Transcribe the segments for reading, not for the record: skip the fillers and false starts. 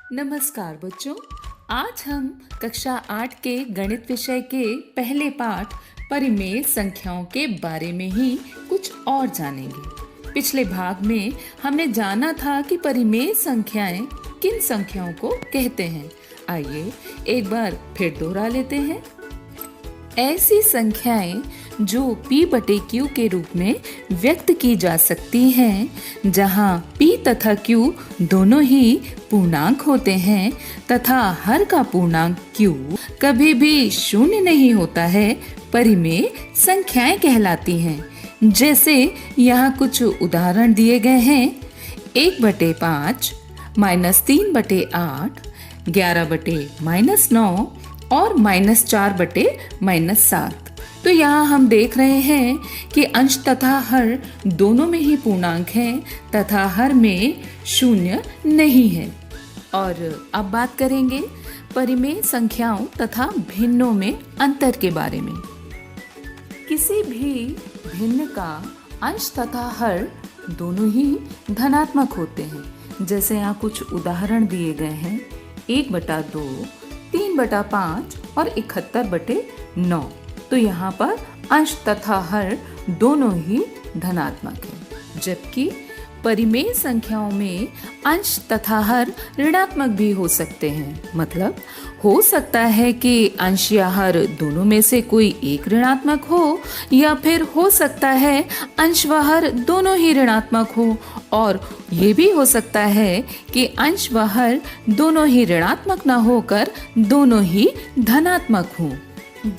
नमस्कार बच्चों। आज हम कक्षा 8 के गणित विषय के पहले पाठ परिमेय संख्याओं के बारे में ही कुछ और जानेंगे। पिछले भाग में हमने जाना था कि परिमेय संख्याएं किन संख्याओं को कहते हैं। आइए एक बार फिर दोहरा लेते हैं। ऐसी संख्याएं जो p बटे q के रूप में व्यक्त की जा सकती हैं, जहां p तथा q दोनों ही पूर्णांक होते हैं तथा हर का पूर्णांक q कभी भी शून्य नहीं होता है, परिमेय संख्याएं कहलाती हैं। जैसे यहाँ कुछ उदाहरण दिए गए हैं। 1/5, -3/8, 11/-9 और -4/-7। तो यहाँ हम देख रहे हैं कि अंश तथा हर दोनों में ही पूर्णांक हैं तथा हर में शून्य नहीं है। और अब बात करेंगे परिमेय संख्याओं तथा भिन्नों में अंतर के बारे में। किसी भी भिन्न का अंश तथा हर दोनों ही धनात्मक होते हैं। जैसे यहाँ कुछ उदाहरण दिए गए हैं। 1/2, 3/5 और 71/9। तो यहाँ पर अंश तथा हर दोनों ही धनात्मक है, जबकि परिमेय संख्याओं में अंश तथा हर ऋणात्मक भी हो सकते हैं। मतलब हो सकता है कि अंश या हर दोनों में से कोई एक ऋणात्मक हो, या फिर हो सकता है अंश व हर दोनों ही ऋणात्मक हो, और ये भी हो सकता है कि अंश व हर दोनों ही ऋणात्मक न होकर दोनों ही धनात्मक हो।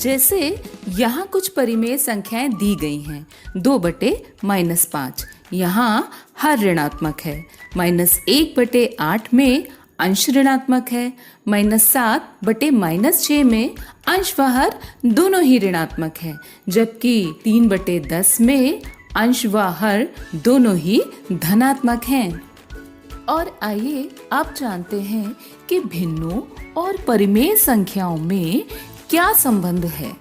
जैसे यहाँ कुछ परिमेय संख्याएं दी गई हैं। 2/-5 यहाँ हर ऋणात्मक है। -1/8 में अंश ऋणात्मक है। -7/-6 में अंश व हर दोनों ही ऋणात्मक है, जबकि 3/10 में अंश व हर दोनों ही धनात्मक हैं। और आइए अब जानते हैं कि भिन्नों और परिमेय संख्याओं में क्या संबंध है।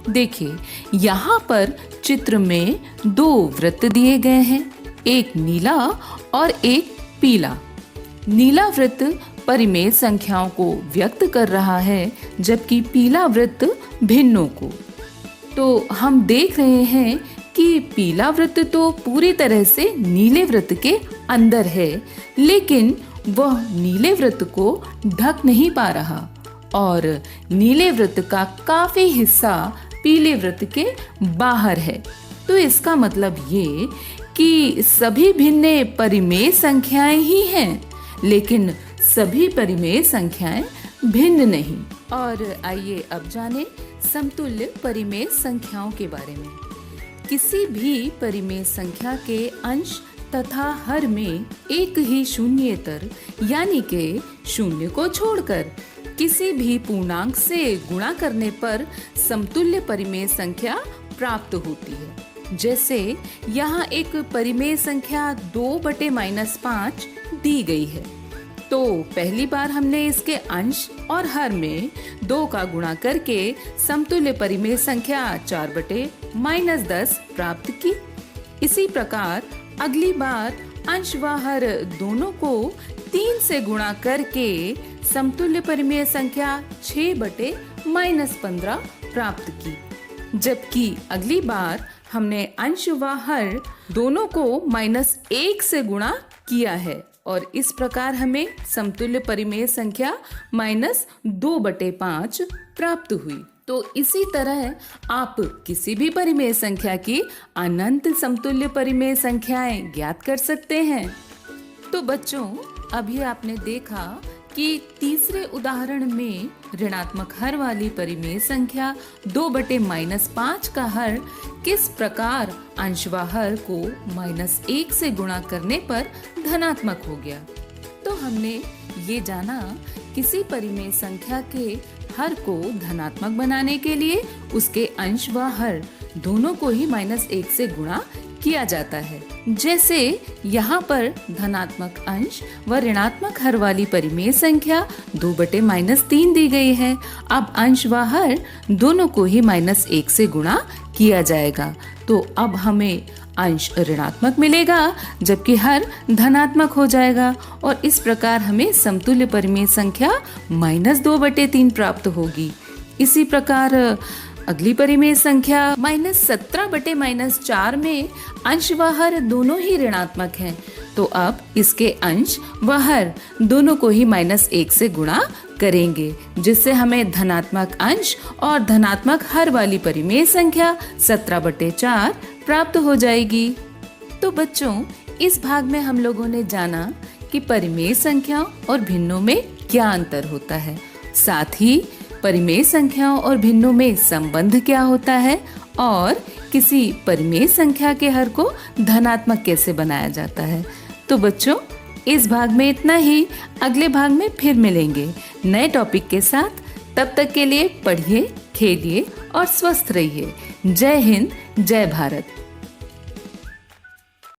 देखिए, यहाँ पर चित्र में 2 वृत्त दिए गए हैं, एक नीला और एक पीला। नीला वृत्त परिमेय संख्याओं को व्यक्त कर रहा है, जबकि पीला वृत्त भिन्नों को। तो हम देख रहे हैं कि पीला वृत्त तो पूरी तरह से नीले वृत्त के अंदर है, लेकिन वह नीले वृत्त को ढक नहीं पा रहा, और नीले वृत्त का काफी हिस्सा पीले वृत्त के बाहर है। तो इसका मतलब ये कि सभी भिन्न परिमेय संख्याएं ही हैं, लेकिन सभी परिमेय संख्याएं भिन्न नहीं। और आइए अब जाने समतुल्य परिमेय संख्याओं के बारे में। किसी भी परिमेय संख्या के अंश तथा हर में एक ही शून्येतर यानी कि शून्य को छोड़कर किसी भी पूर्णांक से गुणा करने पर समतुल्य परिमेय संख्या प्राप्त होती है। जैसे यहाँ एक परिमेय संख्या 2/-5 दी गई है। तो पहली बार हमने इसके अंश और हर में 2 का गुणा करके समतुल्य परिमेय संख्या 4/-10 प्राप्त की। इसी प्रकार अगली बार अंश व हर दोनों को 3 से गुणा करके समतुल्य परिमेय संख्या 6/-15 प्राप्त की। जबकि अगली बार हमने अंश व हर दोनों को -1 से गुणा किया है, और इस प्रकार हमें समतुल्य परिमेय संख्या -2/5 प्राप्त हुई। तो इसी तरह आप किसी भी परिमेय संख्या की अनंत समतुल्य परिमेय संख्याएं ज्ञात कर सकते हैं। तो बच्चों, अभी आपने देखा कि तीसरे उदाहरण में ऋणात्मक हर वाली परिमेय संख्या 2/-5 का हर किस प्रकार अंश व हर को -1 से गुणा करने पर धनात्मक हो गया। तो हमने ये जाना किसी परिमेय संख्या के हर को धनात्मक बनाने के लिए उसके अंश व हर दोनों को ही -1 से गुणा किया जाता है। जैसे यहाँ पर धनात्मक अंश व ऋणात्मक हर वाली परिमेय संख्या 2/-3 दी गई है। अब अंश व हर दोनों को ही -1 से गुणा किया जाएगा। तो अब हमें अंश ऋणात्मक मिलेगा जबकि हर धनात्मक हो जाएगा और इस प्रकार हमें समतुल्य परिमेय संख्या -2/3 प्राप्त होगी। इसी प्रकार अगली परिमेय संख्या -17/-4 में अंश व हर दोनों ही ऋणात्मक हैं। तो अब इसके अंश व हर दोनों को ही -1 से गुणा करेंगे जिससे हमें धनात्मक अंश और धनात्मक हर वाली परिमेय संख्या 17/4 प्राप्त हो जाएगी। तो बच्चों, इस भाग में हम लोगों ने जाना कि परिमेय संख्याओं और भिन्नों में क्या अंतर होता है, साथ ही परिमेय संख्याओं और भिन्नों में संबंध क्या होता है और किसी परिमेय संख्या के हर को धनात्मक कैसे बनाया जाता है। तो बच्चों, इस भाग में इतना ही। अगले भाग में फिर मिलेंगे नए टॉपिक के साथ। तब तक के लिए पढ़िए, खेलिए और स्वस्थ रहिए। जय हिंद, जय भारत।